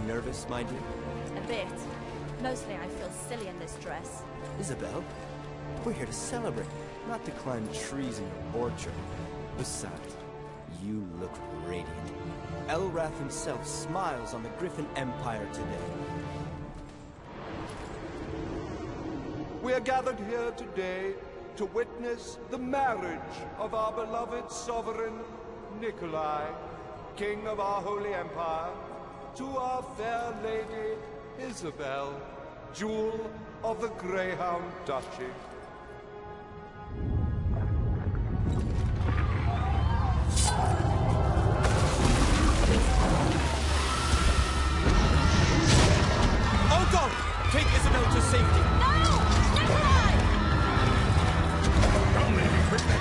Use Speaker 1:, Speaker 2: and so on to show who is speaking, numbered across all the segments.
Speaker 1: Nervous, my dear?
Speaker 2: A bit. Mostly I feel silly in this dress.
Speaker 1: Isabel, we're here to celebrate, not to climb trees in your orchard. Besides, you look radiant. Elrath himself smiles on the Griffin Empire today.
Speaker 3: We are gathered here today to witness the marriage of our beloved sovereign, Nikolai, King of our Holy Empire, to our fair lady, Isabel, Jewel of the Greyhound Duchy.
Speaker 1: Otto! Take Isabel to safety!
Speaker 2: No! Nikolai!
Speaker 4: Come, lady, quickly!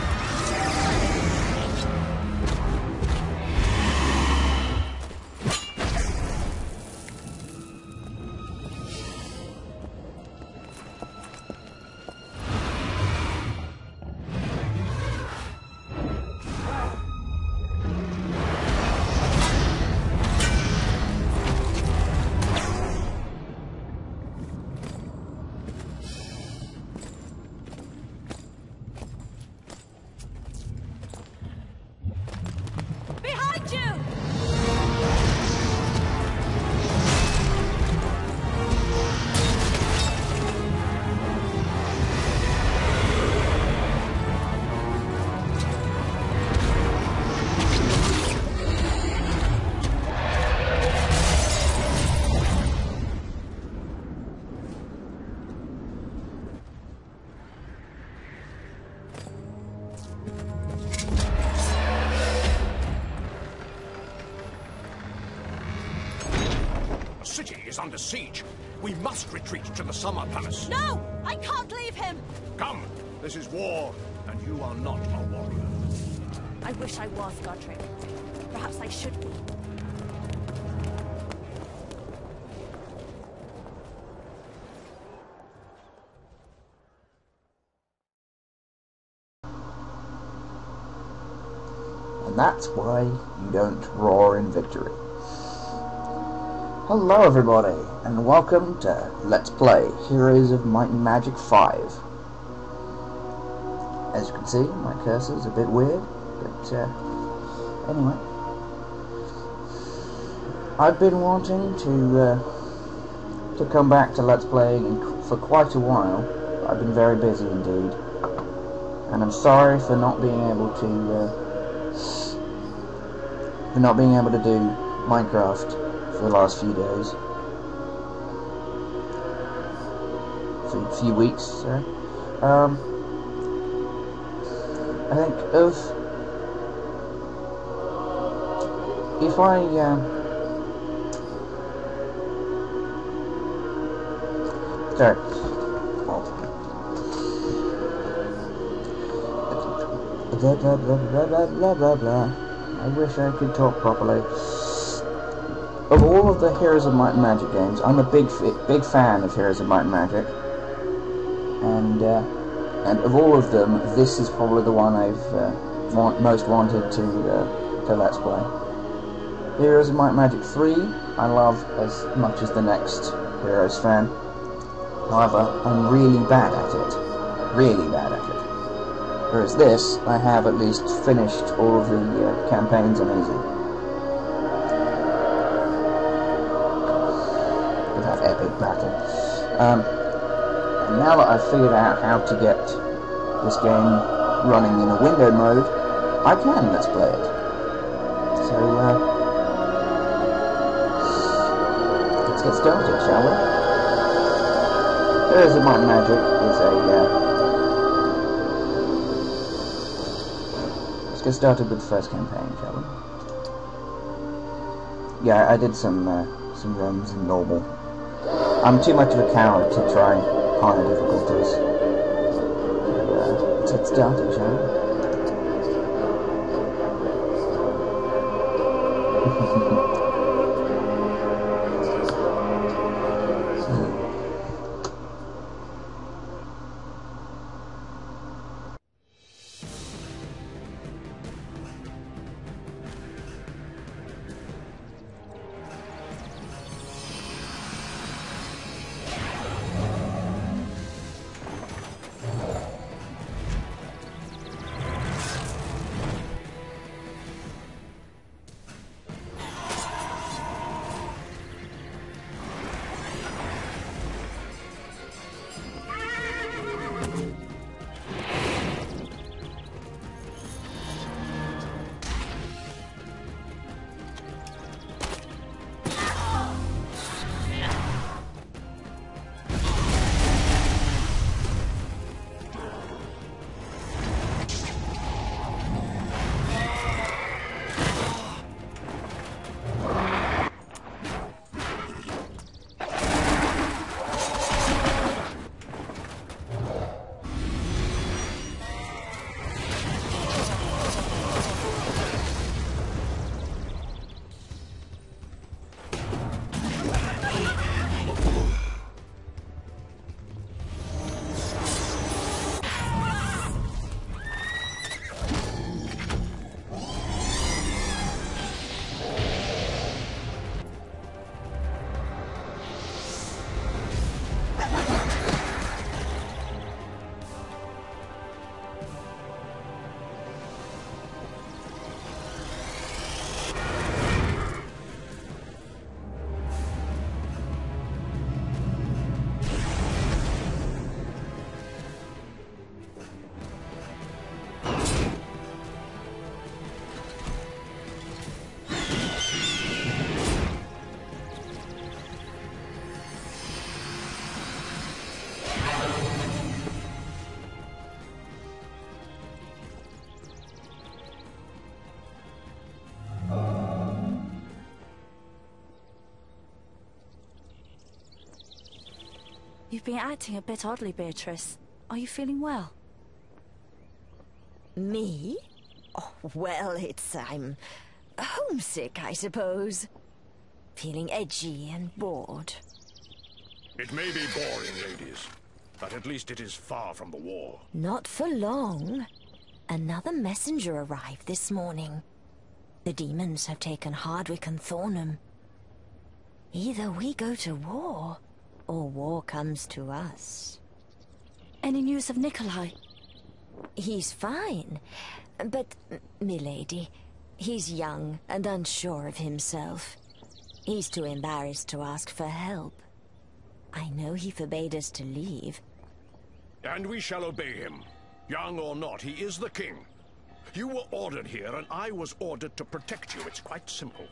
Speaker 4: The city is under siege. We must retreat to the Summer Palace.
Speaker 2: No! I can't leave him!
Speaker 4: Come! This is war, and you are not a warrior.
Speaker 2: I wish I was, Godric. Perhaps I should be.
Speaker 5: And that's why you don't roar in victory. Hello everybody, and welcome to Let's Play Heroes of Might and Magic 5. As you can see, my cursor's a bit weird, but anyway. I've been wanting to come back to Let's Playing for quite a while. I've been very busy indeed, and I'm sorry for not being able to do Minecraft for the last few days, for a few weeks, sorry. I think if I sorry. Blah blah blah blah blah blah blah blah. I wish I could talk properly. Of all of the Heroes of Might and Magic games, I'm a big fan of Heroes of Might and Magic, and of all of them, this is probably the one I've most wanted to Let's Play. Heroes of Might and Magic 3, I love as much as the next Heroes fan. However, I'm really bad at it. Really bad at it. Whereas this, I have at least finished all of the campaigns on easy. Without epic battle. And now that I've figured out how to get this game running in a window mode, I can Let's Play it. So, let's get started, shall we? Heroes of Might and Magic is a, let's get started with the first campaign, shall we? Yeah, I did some runs in normal. I'm too much of a coward to try harder difficulties. Let's get started, shall we?
Speaker 2: You've been acting a bit oddly, Beatrice. Are you feeling well?
Speaker 6: Me? Oh, well, I'm homesick, I suppose. Feeling edgy and bored.
Speaker 4: It may be boring, ladies, but at least it is far from the war.
Speaker 6: Not for long. Another messenger arrived this morning. The demons have taken Hardwick and Thornham. Either we go to war, or war comes to us.
Speaker 2: Any news of Nikolai?
Speaker 6: He's fine, but, milady, he's young and unsure of himself. He's too embarrassed to ask for help. I know he forbade us to leave.
Speaker 4: And we shall obey him. Young or not, he is the king. You were ordered here, and I was ordered to protect you. It's quite simple.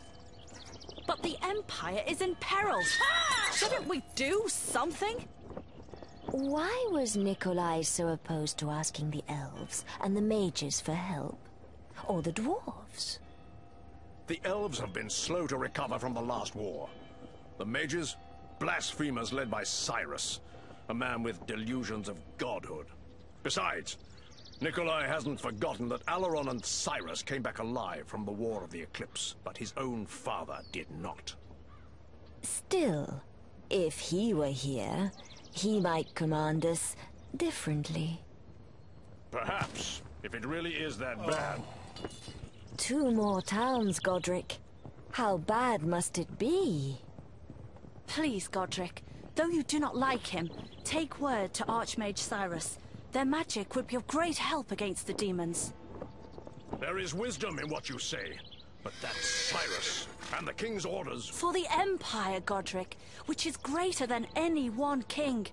Speaker 2: But the Empire is in peril. Shouldn't we do something?
Speaker 6: Why was Nikolai so opposed to asking the elves and the mages for help? Or the dwarves?
Speaker 4: The elves have been slow to recover from the last war. The mages, blasphemers led by Cyrus, a man with delusions of godhood. Besides, Nikolai hasn't forgotten that Alaron and Cyrus came back alive from the War of the Eclipse, but his own father did not.
Speaker 6: Still, if he were here, he might command us differently.
Speaker 4: Perhaps, if it really is that bad.
Speaker 6: 2 more towns, Godric. How bad must it be?
Speaker 2: Please, Godric, though you do not like him, take word to Archmage Cyrus. Their magic would be of great help against the demons.
Speaker 4: There is wisdom in what you say, but that's Cyrus, and the king's orders.
Speaker 2: For the Empire, Godric, which is greater than any one king,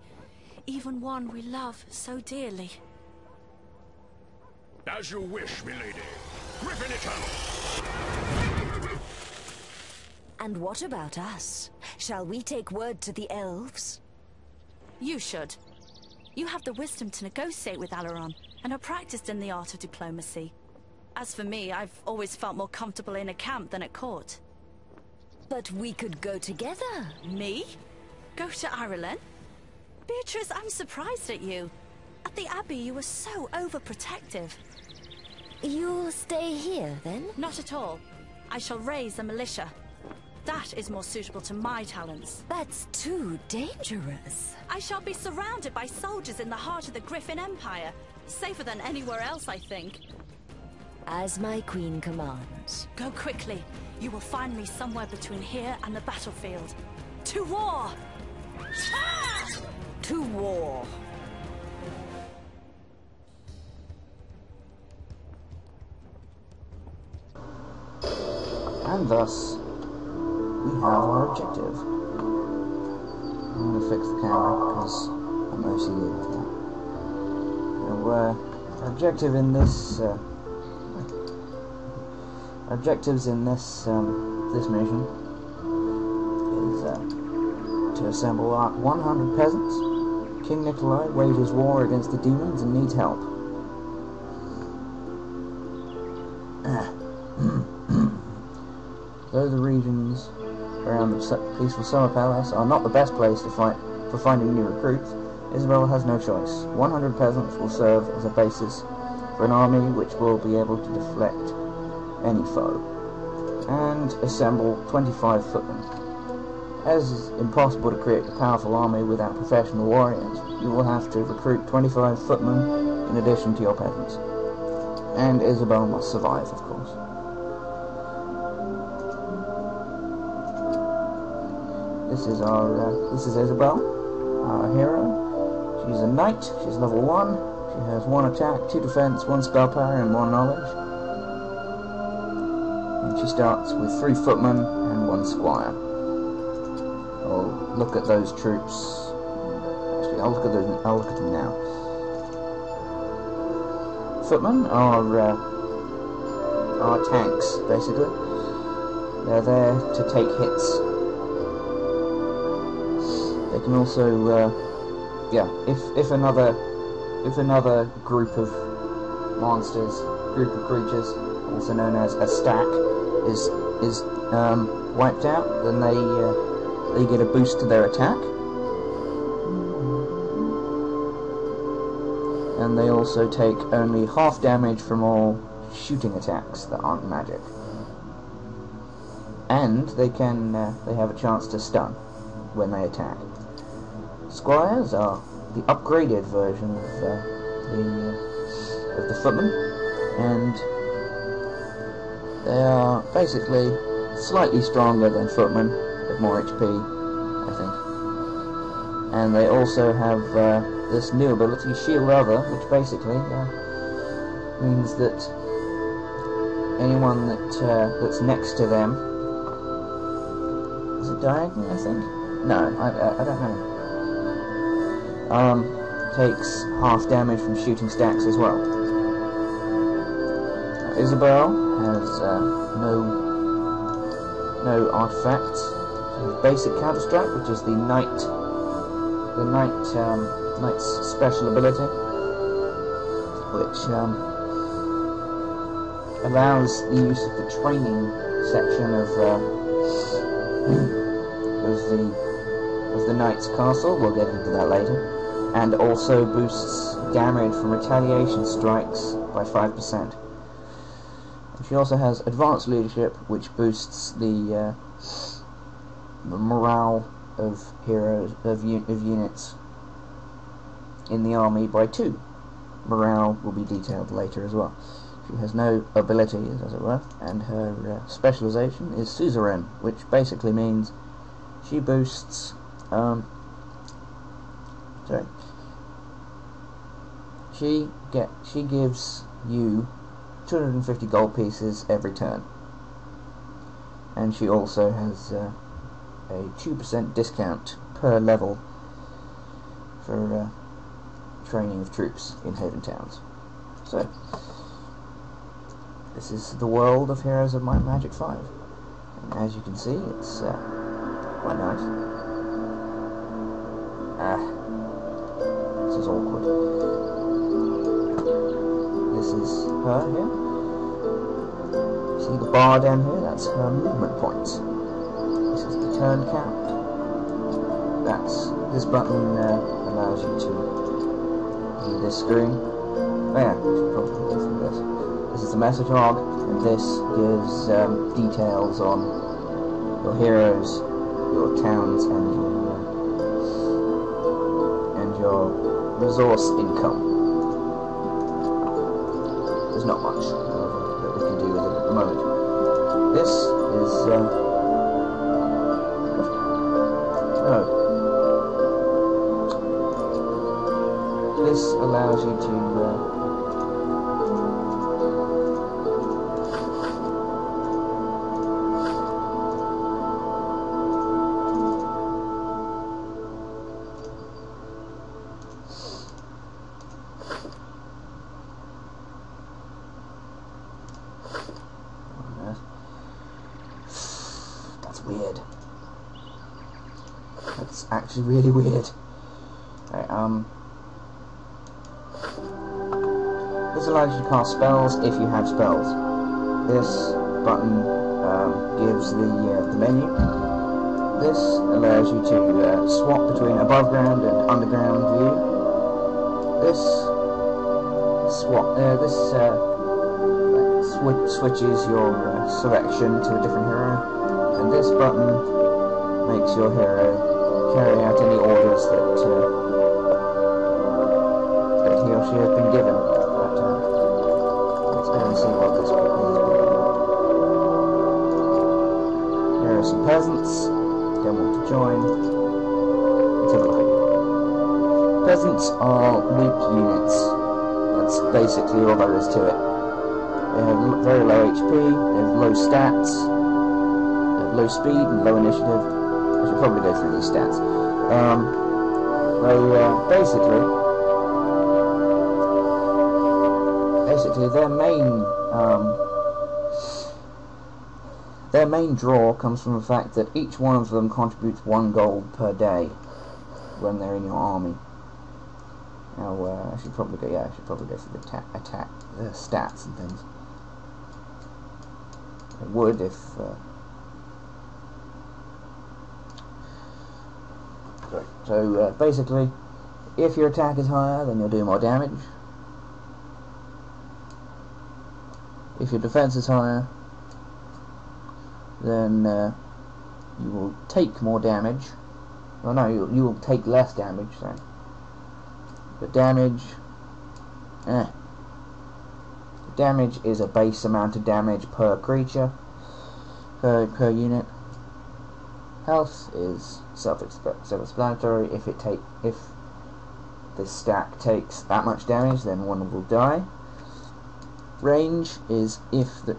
Speaker 2: even one we love so dearly.
Speaker 4: As you wish, milady. Griffin Eternal!
Speaker 6: And what about us? Shall we take word to the elves?
Speaker 2: You should. You have the wisdom to negotiate with Alaron, and are practiced in the art of diplomacy. As for me, I've always felt more comfortable in a camp than at court.
Speaker 6: But we could go together.
Speaker 2: Me? Go to Ireland? Beatrice, I'm surprised at you. At the Abbey, you were so overprotective.
Speaker 6: You'll stay here, then?
Speaker 2: Not at all. I shall raise a militia. That is more suitable to my talents.
Speaker 6: That's too dangerous.
Speaker 2: I shall be surrounded by soldiers in the heart of the Griffin Empire. Safer than anywhere else, I think.
Speaker 6: As my queen commands.
Speaker 2: Go quickly. You will find me somewhere between here and the battlefield. To war! Ah!
Speaker 6: To war.
Speaker 5: And thus, we have our objective. I'm going to fix the camera because I'm OCD with that. Our objective in this, objectives in this this mission is to assemble 100 peasants. King Nikolai wages war against the demons and needs help. Though the regions around the peaceful summer palace are not the best place to fight for finding new recruits, Isabella has no choice. 100 peasants will serve as a basis for an army which will be able to deflect any foe, and assemble 25 footmen. As it's impossible to create a powerful army without professional warriors, you will have to recruit 25 footmen in addition to your peasants. And Isabel must survive, of course. This is Isabel, our hero. She's a knight, she's level 1, she has 1 attack, 2 defense, 1 spell power, and 1 knowledge. And she starts with 3 footmen and 1 squire. I'll look at those troops. Actually, I'll look at them now. Footmen are tanks, basically. They're there to take hits. They can also, if another group of monsters, group of creatures, also known as a stack, is wiped out, then they get a boost to their attack, and they also take only half damage from all shooting attacks that aren't magic, and they have a chance to stun when they attack. Squires are the upgraded version of the footmen, and they are basically slightly stronger than footmen, with more HP, I think. And they also have this new ability, Shield Other, which basically means that anyone that's next to them, is it diagonally, I think? No, I don't know. Takes half damage from shooting stacks as well. Isabel has no artifacts. She has basic counter strike, which is the knight's special ability, which allows the use of the training section of the knight's castle. We'll get into that later. And also boosts damage from retaliation strikes by 5%. She also has advanced leadership, which boosts the morale of heroes of units in the army by 2. Morale will be detailed later as well. She has no abilities, as it were, and her specialization is suzerain, which basically means she boosts. She gives you 250 gold pieces every turn, and she also has a 2% discount per level for training of troops in Haven Towns. So, this is the world of Heroes of Might and Magic 5. And as you can see, it's quite nice. This is awkward. This is her here. See the bar down here? That's her movement points. This is the turn count. This button allows you to view this screen. Oh yeah, I should probably go through this. This is the message log, and this gives details on your heroes, your towns, and your resource income. There's not much that we can do with it at the moment. This is this allows you to that's weird. That's actually really weird. Okay, this allows you to cast spells if you have spells. This button gives the menu. This allows you to swap between above ground and underground view. This switches your selection to a different hero, and this button makes your hero carry out any orders that he or she has been given. Let's go and see what this is. Here are some peasants. Don't want to join. Let's have a look. Peasants are weak units. That's basically all there is to it. They have very low HP, they have low stats, they have low speed and low initiative. I should probably go through these stats. Basically their main draw comes from the fact that each one of them contributes 1 gold per day when they're in your army. Now I should probably go through the attack stats and things. I would if so basically, if your attack is higher, then you'll do more damage. If your defense is higher, then you will take more damage. Well, no, you will take less damage. Sorry, but damage. Damage is a base amount of damage per creature, per unit. Health is self-explanatory. If this stack takes that much damage, then one will die. Range is if the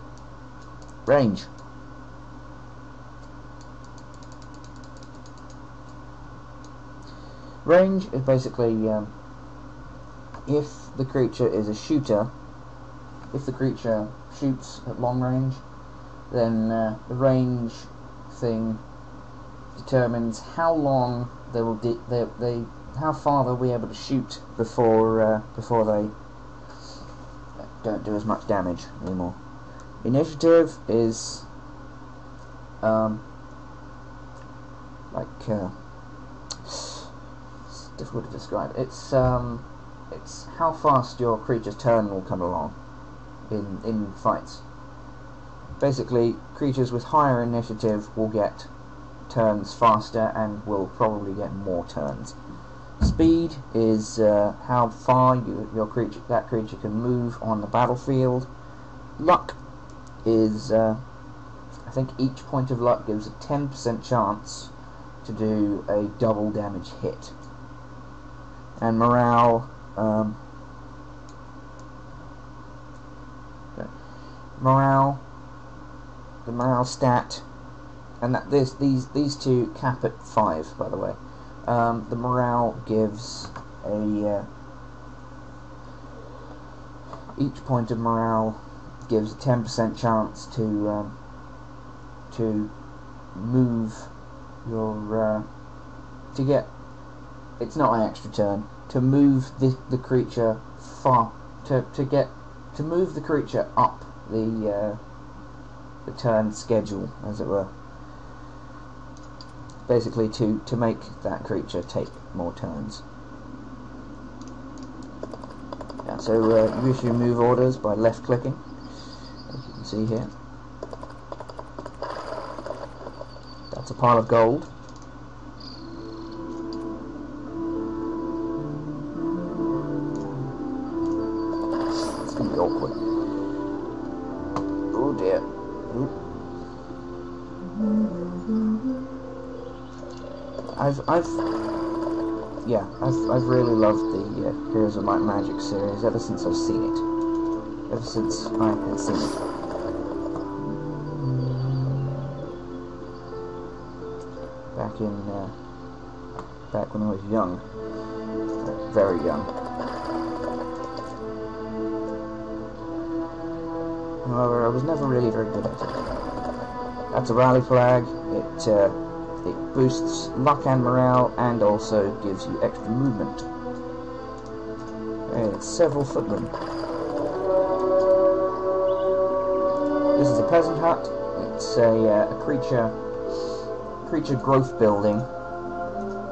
Speaker 5: range. Range is basically if the creature is a shooter. If the creature shoots at long range, then the range thing determines how long they will how far they'll be able to shoot before they don't do as much damage anymore. Initiative is it's difficult to describe. It's how fast your creature's turn will come along in fights. Basically, creatures with higher initiative will get turns faster and will probably get more turns. Speed is how far that creature can move on the battlefield. Luck is I think each point of luck gives a 10% chance to do a double damage hit. And morale, the morale stat, and that these two cap at 5, by the way. The morale gives each point of morale gives a 10% chance to to move your to get, it's not an extra turn, to move the creature far, to move the creature up the turn schedule, as it were. Basically to make that creature take more turns. Yeah, so you issue move orders by left clicking, as you can see here. That's a pile of gold. It's going to be awkward. Oh dear. I've really loved the Heroes of Might and Magic series ever since I've seen it. Ever since I had seen it. Back when I was young, very young. However, I was never really very good at it. That's a rally flag. It boosts luck and morale, and also gives you extra movement. And it's several footmen. This is a peasant hut. It's a creature growth building.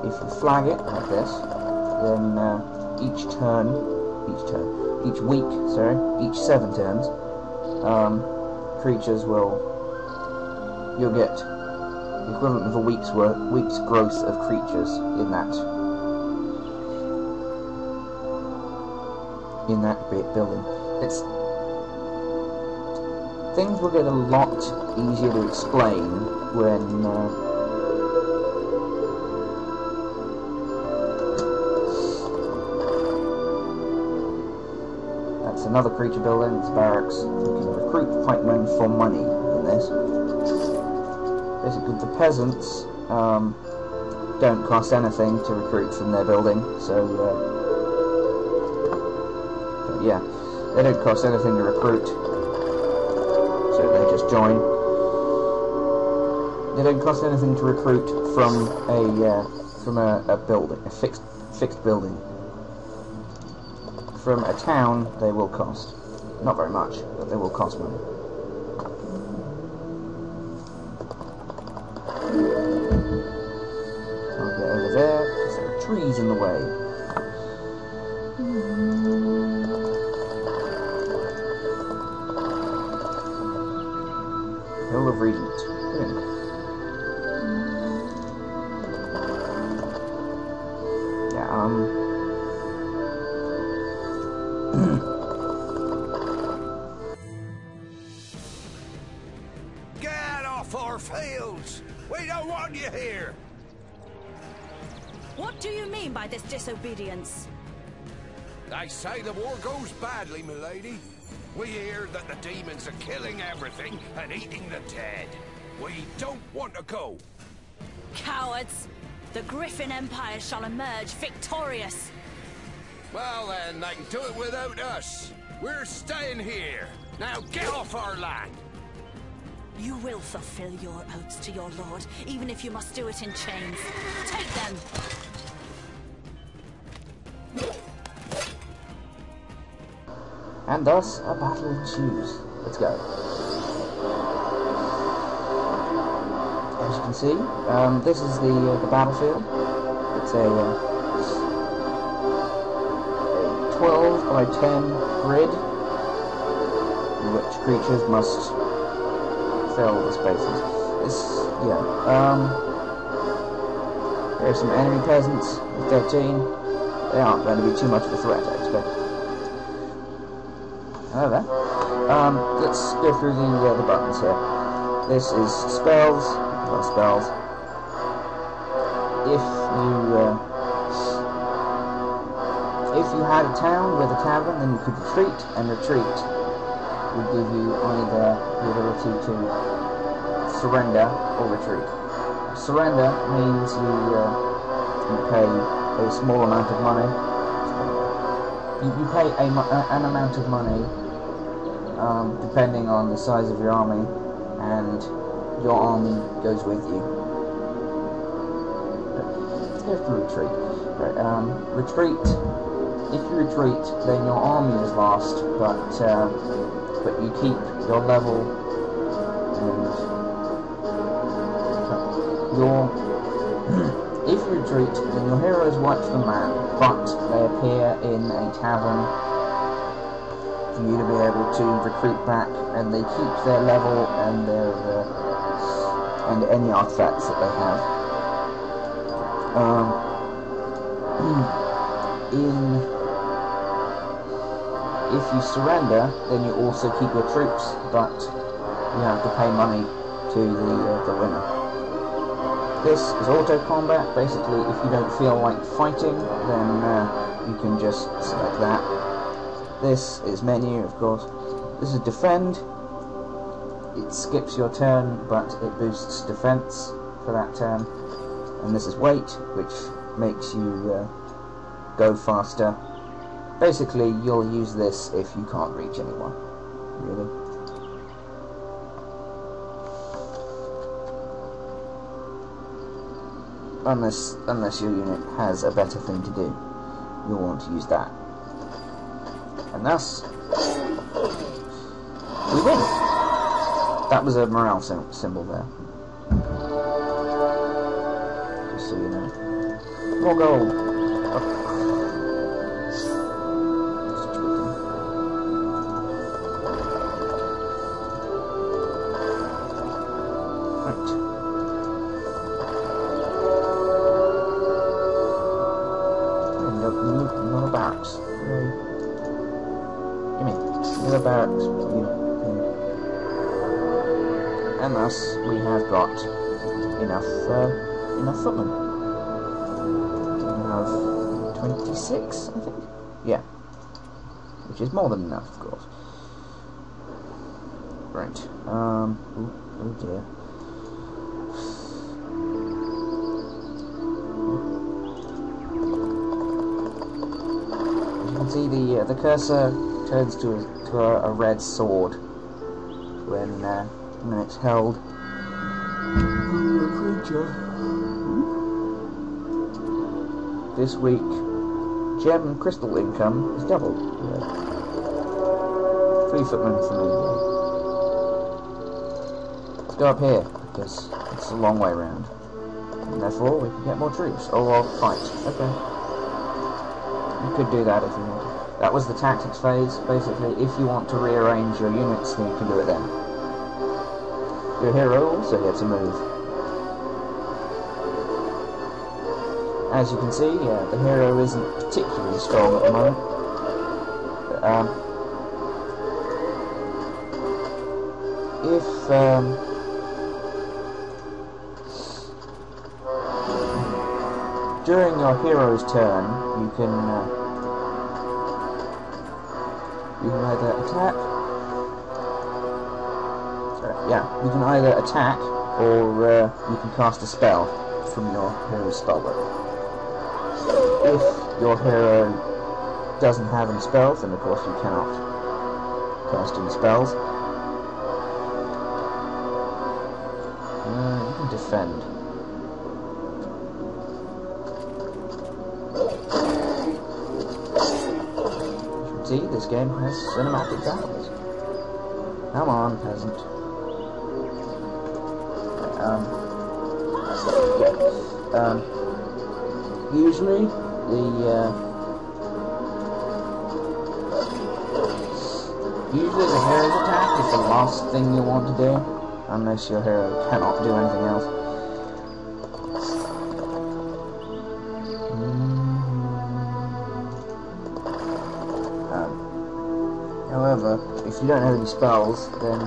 Speaker 5: If you flag it like this, then each week, 7 turns, creatures you'll get the equivalent of a week's growth of creatures in that building. Things will get a lot easier to explain when that's another creature building. It's barracks. You can recruit pikemen for money in this. Basically, the peasants don't cost anything to recruit from their building, so yeah, they don't cost anything to recruit, so they just join. They don't cost anything to recruit from a building, a fixed building. From a town, they will cost, not very much, but they will cost money. Trees in the way. Hill of Regent. Yeah,
Speaker 3: Get off our fields! We don't want you here!
Speaker 2: What do you mean by this disobedience?
Speaker 3: They say the war goes badly, milady. We hear that the demons are killing everything and eating the dead. We don't want to go.
Speaker 2: Cowards! The Griffin Empire shall emerge victorious.
Speaker 3: Well then, they can do it without us. We're staying here. Now get off our land.
Speaker 2: You will fulfill your oaths to your lord, even if you must do it in chains. Take them!
Speaker 5: And thus, a battle ensues. Let's go. As you can see, this is the battlefield. It's a 12 by 10 grid, in which creatures must fill the spaces. There's some enemy peasants with 13. They aren't going to be too much of a threat, I expect. However, let's go through the buttons here. This is spells. Well, spells. If you had a town with a tavern, then you could retreat, and retreat would give you either the ability to surrender or retreat. Surrender means you pay a small amount of money. You pay an amount of money depending on the size of your army, and your army goes with you. You have to retreat. Right, retreat. If you retreat, then your army is lost, but you keep your level and your. If you retreat, then your heroes wipe the map, but they appear in a tavern for you to be able to recruit back, and they keep their level and their and any artifacts that they have. If you surrender, then you also keep your troops, but you have to pay money to the winner. This is auto combat. Basically, if you don't feel like fighting, then you can just select that. This is menu, of course. This is defend. It skips your turn, but it boosts defense for that turn. And this is wait, which makes you go faster. Basically, you'll use this if you can't reach anyone, really. Unless your unit has a better thing to do, you'll want to use that. And thus, we win! That was a morale symbol there. Just so you know. More gold! Another barracks. Gimme. Another barracks. And thus we have got enough footmen. We have 26, I think? Yeah. Which is more than enough, of course. Right. Oh dear. See, the cursor turns to a red sword when it's held. This week, gem and crystal income is doubled. 3 footmen for me. Let's go up here because it's a long way around, and therefore we can get more troops or fight. Okay. You could do that if you wanted. That was the tactics phase. Basically, if you want to rearrange your units, then you can do it then. Your hero also gets a move. As you can see, the hero isn't particularly strong at the moment. But, during your hero's turn, you can either attack. You can either attack or you can cast a spell from your hero's spellbook. If your hero doesn't have any spells, then of course you cannot cast any spells. You can defend. See, this game has cinematic battles. Come on, peasant. Usually the hero's attack is the last thing you want to do, unless your hero cannot do anything else. However, if you don't have any spells, then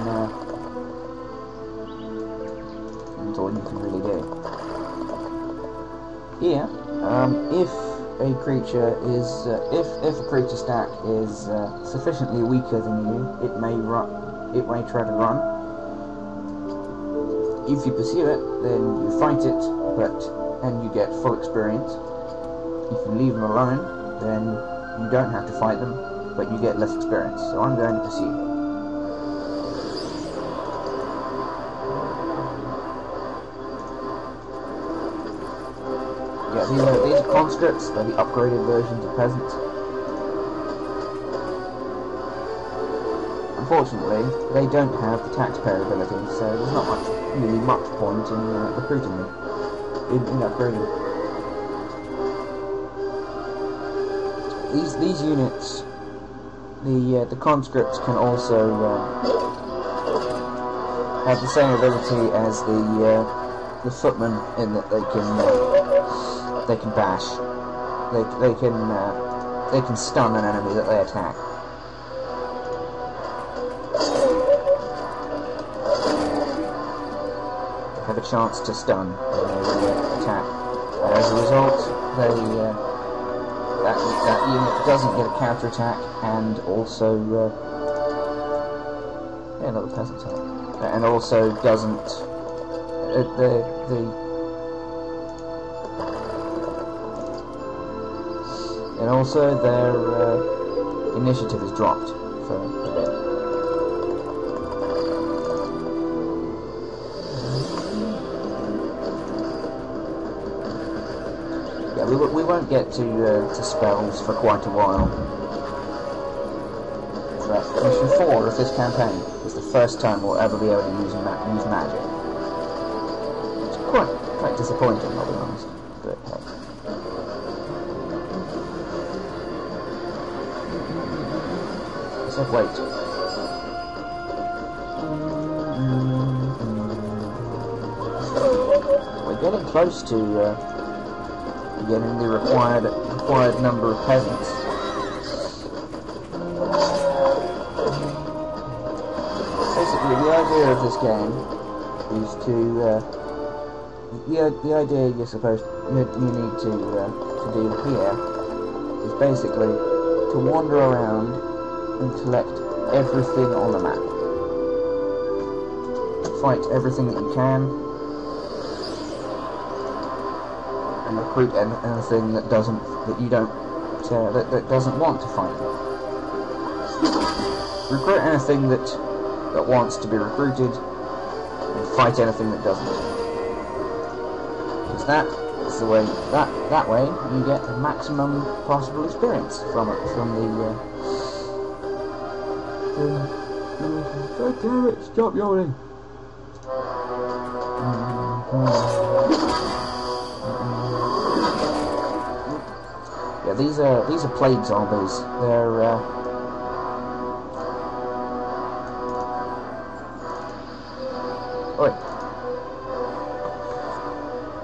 Speaker 5: that's all you can really do. Here, if a creature is, if a creature stack is sufficiently weaker than you, it may try to run. If you pursue it, then you fight it, and you get full experience. If you leave them alone, then you don't have to fight them, but you get less experience. So I'm going to pursue. Yeah, these are conscripts. They're the upgraded versions of peasants. Unfortunately, they don't have the taxpayer ability, so there's not really much point in recruiting them, in upgrading. These units, the conscripts can also have the same ability as the footmen in that they can bash, they can stun an enemy that they attack. Have a chance to stun when they attack. And as a result, that unit doesn't get a counter attack, and also yeah, another peasant help, and also doesn't and also their initiative is dropped for a bit. We won't get to spells for quite a while. But Mission 4 of this campaign is the first time we'll ever be able to use magic. It's quite disappointing, I'll be honest. But hey. So wait. We're getting close to getting the required number of peasants. Basically, the idea of this game is to the idea you need to do here is basically to wander around and collect everything on the map. Fight everything that you can. And recruit anything that doesn't want to fight. Recruit anything that wants to be recruited, and fight anything that doesn't. Because that is the way. That way you get the maximum possible experience from it. From the. God damn it! Stop yawning. Yeah, these are plague zombies. They're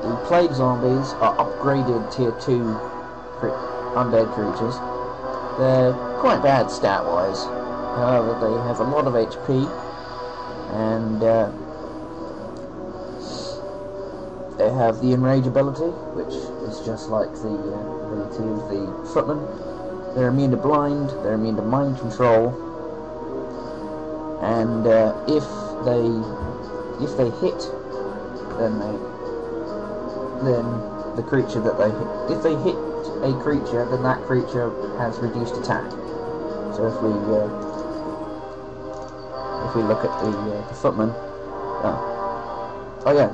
Speaker 5: the plague zombies are upgraded tier 2 undead creatures. They're quite bad stat-wise. However, they have a lot of HP, and they have the enrage ability, which is just like the ability of the footmen. They're immune to blind, they're immune to mind control, and if they hit, then the creature that they hit, if they hit a creature, then that creature has reduced attack. So if we look at the footman, oh yeah.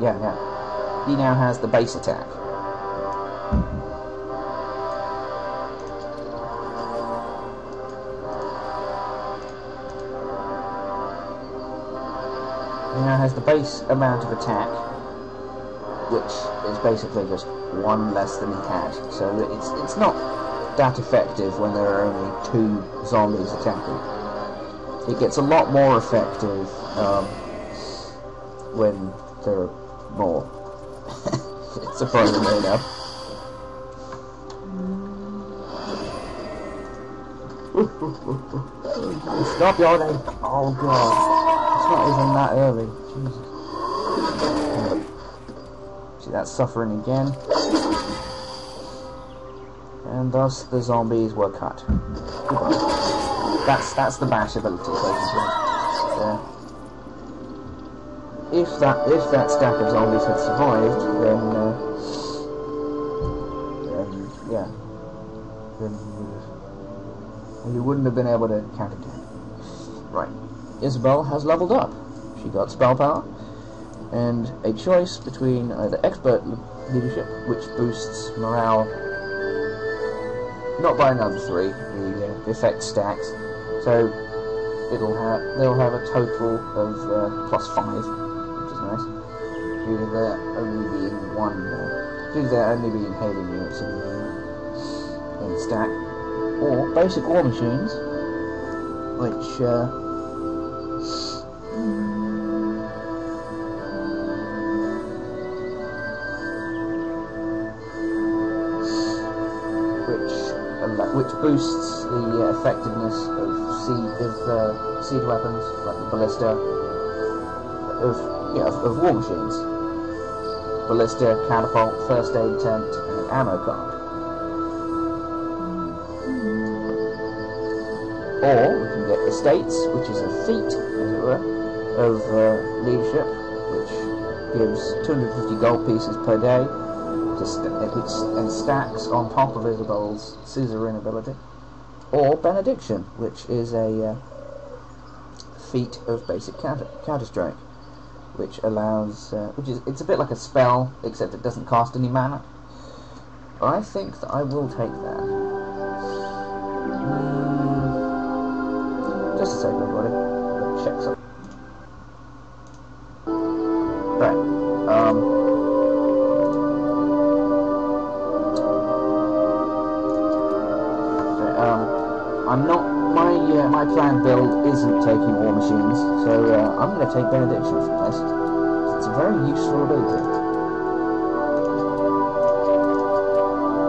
Speaker 5: He now has the base attack. He now has the base amount of attack, which is basically just one less than he had. So it's not that effective when there are only 2 zombies attacking. It gets a lot more effective when there are more. Surprisingly enough. Stop yawning! Oh god. It's not even that early. Jesus. See, that's suffering again. And thus the zombies were cut. Goodbye. That's the bash ability, basically. If that stack of zombies had survived, then you wouldn't have been able to counterattack. Right. Isabel has leveled up. She got spell power, and a choice between either expert leadership, which boosts morale not by another 3. The effect stacks, so they'll have a total of +5, which is nice. Due to there only being heavy units in the stack, or basic war machines, which which boosts the effectiveness of siege weapons like the ballista of war machines. Ballista, catapult, first aid tent, and an ammo cart. Or we can get estates, which is a feat, as it were, of leadership, which gives 250 gold pieces per day, and stacks on top of Isabel's suzerain ability. Or benediction, which is a feat of basic counter-strike, which allows, it's a bit like a spell, except it doesn't cost any mana. I think that I will take that. Just a second, everybody. Check something. Right. I'm not. My planned build isn't taking war machines, so I'm going to take benediction from this. It's a very useful ability.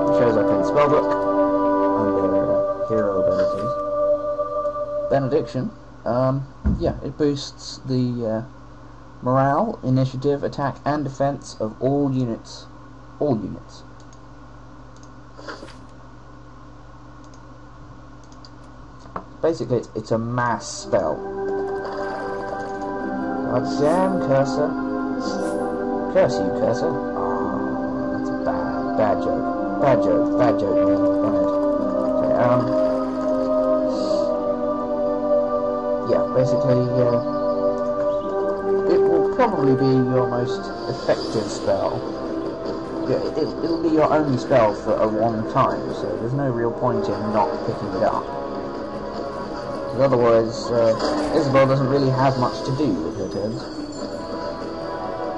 Speaker 5: It shows up in the spellbook under hero abilities. Benediction. Yeah, it boosts the morale, initiative, attack, and defense of all units. All units. Basically, it's a mass spell. God damn, cursor. Curse you, cursor. Oh, that's a bad joke. Bad joke, man. Bad. Okay, yeah, basically, it will probably be your most effective spell. Yeah, it'll be your only spell for a long time, so there's no real point in not picking it up. Otherwise, Isabel doesn't really have much to do with her turns.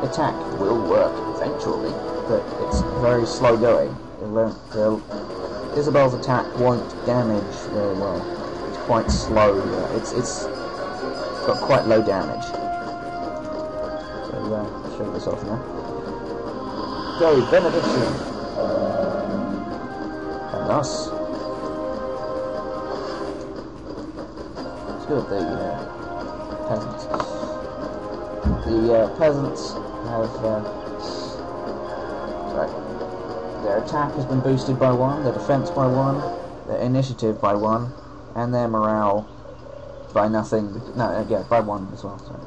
Speaker 5: Attack will work eventually, but it's very slow going. Isabel's attack won't damage very well. It's quite slow. It's got quite low damage. So I'll show this off now. Go, benediction! And us. Good, the peasants. The peasants have, their attack has been boosted by 1, their defense by 1, their initiative by 1, and their morale by nothing. No, yeah, by 1 as well. Sorry.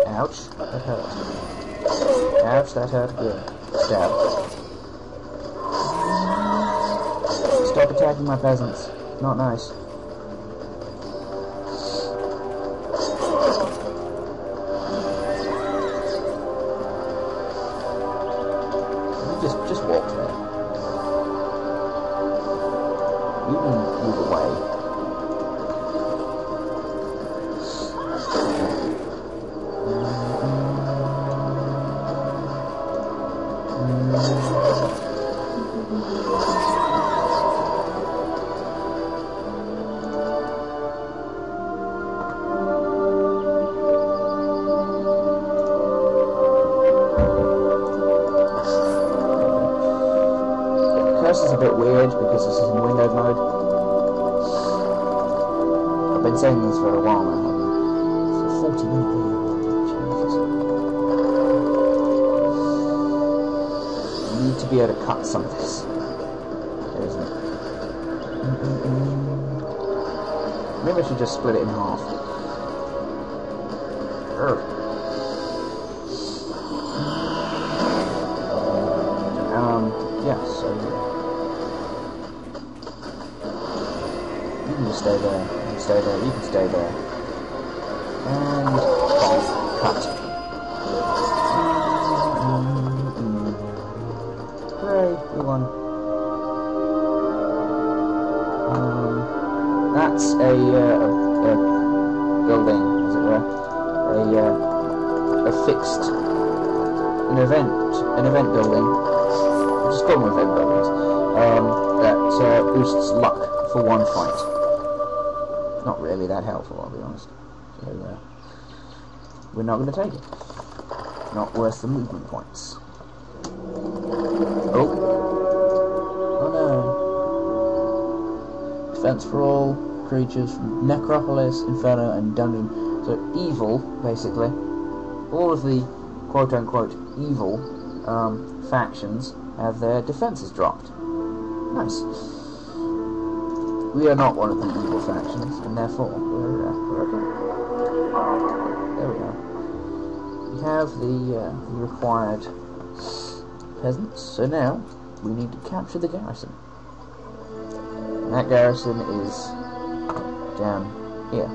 Speaker 5: Ouch, that hurt. Ouch, that hurt good. Stab. Stop attacking my peasants. Not nice. Just walk there. You can move away. This is a bit weird because this is in windowed mode. I've been saying this for a while now. It's a 40-minute video. Jesus. You need to be able to cut some of this. There isn't it? Maybe I should just split it in half. Yeah, so you can stay there. You can stay there. You can stay there. And off. Cut. Hooray! We won. That's a building, as it were. A fixed an event building. Just call them event buildings. That boosts luck for one fight. Not really that helpful, I'll be honest. So we're not going to take it. Not worth the movement points. Oh no! Defense for all creatures from Necropolis, Inferno, and Dungeon. So evil, basically. All of the quote-unquote evil factions have their defenses dropped. Nice. We are not one of the evil factions, and therefore we're okay. There we go. We have the required peasants, so now we need to capture the garrison. And that garrison is down here.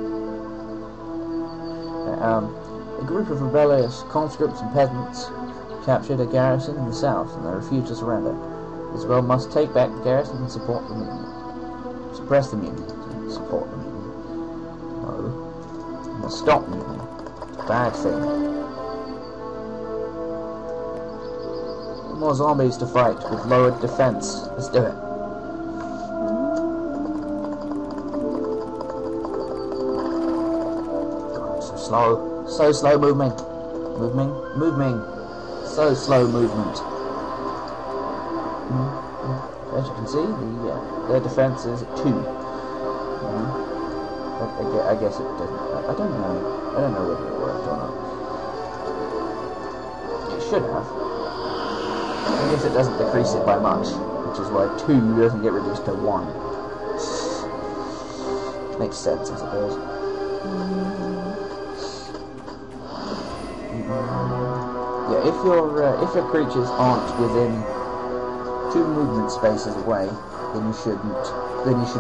Speaker 5: A group of rebellious conscripts and peasants captured a garrison in the south, and they refused to surrender. Isabel must take back the garrison and support the mutiny. Suppress the mutiny. Support the mutiny. No. You must stop the mutiny. Bad thing. More zombies to fight with lowered defense. Let's do it. God, so slow. So slow movement. Moving. So slow movement. As you can see, their defense is 2. I guess it didn't. I don't know. I don't know whether it worked or not. It should have. I guess it doesn't decrease it by much, which is why 2 doesn't get reduced to 1. Makes sense, I suppose. Yeah, if your creatures aren't within 2 movement spaces away, then you should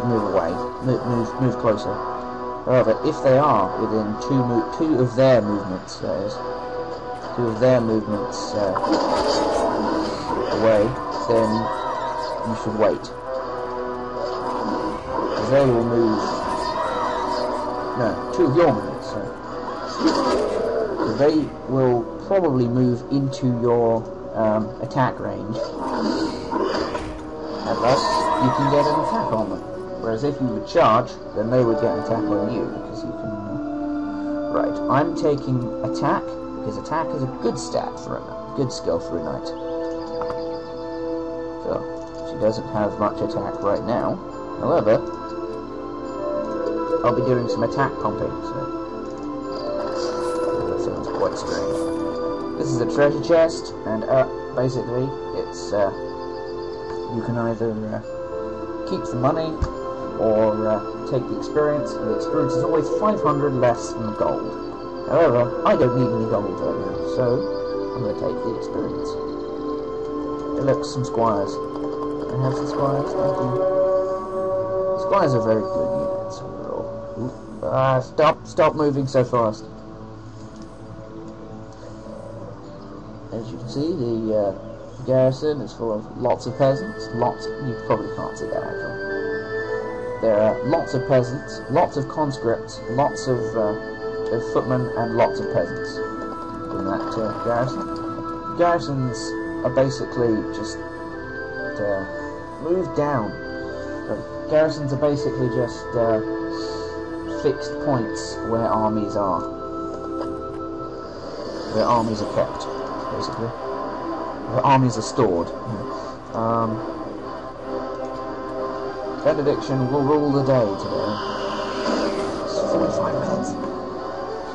Speaker 5: move away, move closer. However, if they are within 2 of their movements, away, then you should wait, because they will move. No, 2 of your movements. So they will probably move into your attack range. And thus, you can get an attack on them. Whereas if you would charge, then they would get an attack on you, because you can... Right, I'm taking attack, because attack is a good stat for a good skill for a knight. So, she doesn't have much attack right now. However, I'll be doing some attack pumping, so... That sounds quite strange. This is a treasure chest, and basically, it's... you can either keep the money or take the experience, and the experience is always 500 less than the gold. However, I don't need any gold right now, so I'm going to take the experience. Hey, look, some squires. I have some squires, thank you. Squires are very good units overall. Stop moving so fast. As you can see, the garrison is full of lots of peasants. You probably can't see that actually. There are lots of peasants, lots of conscripts, lots of footmen, and lots of peasants in that garrison. Garrisons are basically just moved down. Garrisons are basically just fixed points where armies are. Where armies are kept, basically. The armies are stored. Benediction will rule the day today. It's 45 minutes.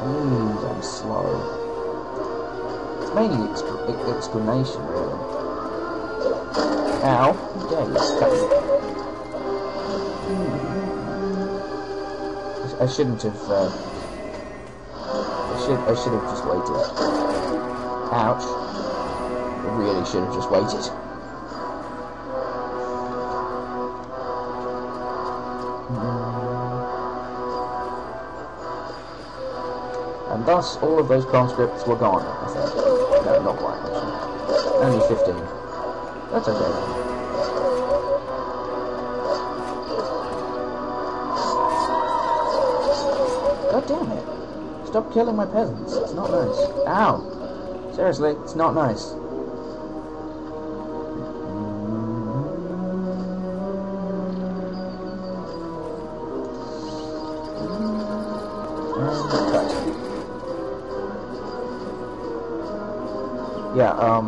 Speaker 5: Jeez, I'm slow. It's mainly explanation, really. Ow. Yeah, let's cut it. I shouldn't have... I should have just waited. Ouch. I really should have just waited. And thus, all of those conscripts were gone, I think. No, not quite, actually. Only 15. That's okay, then. God damn it. Stop killing my peasants. It's not nice. Ow. Seriously, it's not nice. Yeah,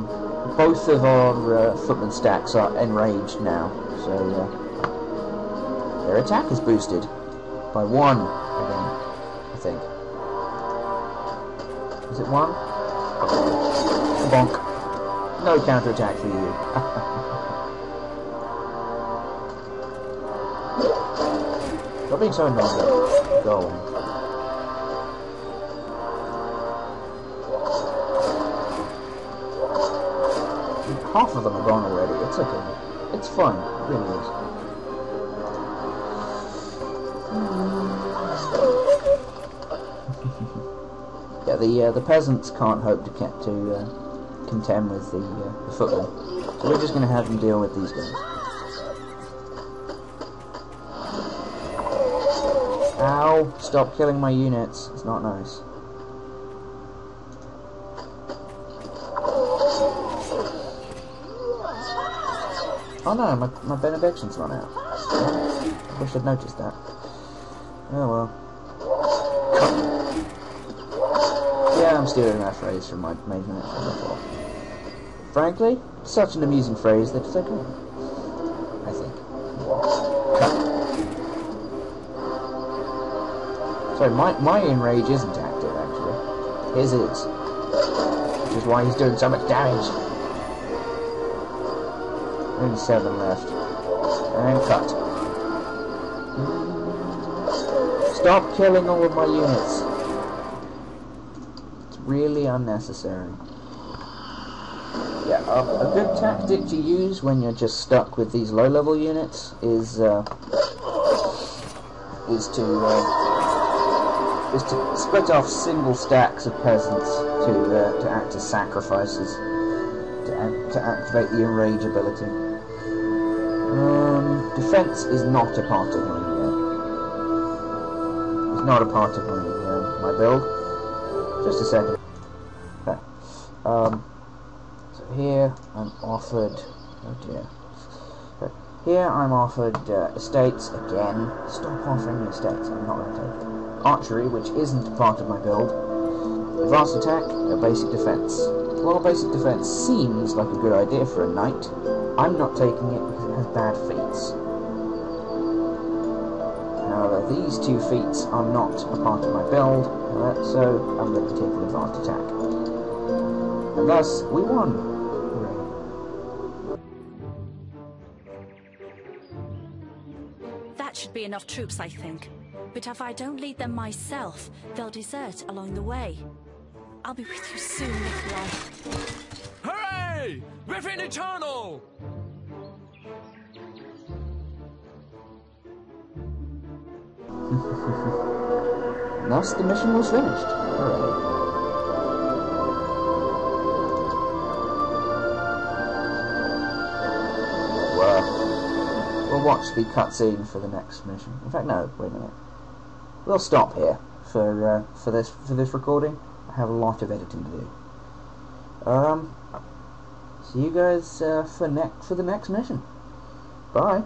Speaker 5: both of our footman stacks are enraged now, so their attack is boosted by 1 again, I think. Is it 1? Bonk. No counterattack for you. Stop being so annoying. Go on. Half of them are gone already. It's okay. It's fun. It really is. Yeah, the peasants can't hope to contend with the footmen, so we're just going to have them deal with these guys. Ow! Stop killing my units. It's not nice. Oh no, my benediction's run out. I wish I'd noticed that. Oh well. Yeah, I'm stealing that phrase from my mage minute before. Frankly, it's such an amusing phrase that it's okay. I think. Sorry, my enrage isn't active actually. His is. Which is why he's doing so much damage. Only 7 left. And cut. Stop killing all of my units. It's really unnecessary. Yeah, a good tactic to use when you're just stuck with these low-level units is to split off single stacks of peasants to act as sacrifices to activate the enrage ability. Defense is not a part of it's not a part of my build. Just a second. Okay. So here I'm offered. Oh dear. Okay. Here I'm offered estates again. Stop offering me estates. I'm not going to take it. Archery, which isn't a part of my build. Advanced attack, a basic defense. While basic defense seems like a good idea for a knight, I'm not taking it because it has bad feats. However, these 2 feats are not a part of my build, so I'm going to take an advanced attack. And thus, we won!
Speaker 2: That should be enough troops, I think. But if I don't lead them myself, they'll desert along the way. I'll be with you soon, Nikolai.
Speaker 4: Hooray! Griffin Eternal!
Speaker 5: Thus, the mission was finished. Hooray. We'll watch the cutscene for the next mission. In fact, no, wait a minute. We'll stop here for this recording. I have a lot of editing to do. See you guys for the next mission. Bye.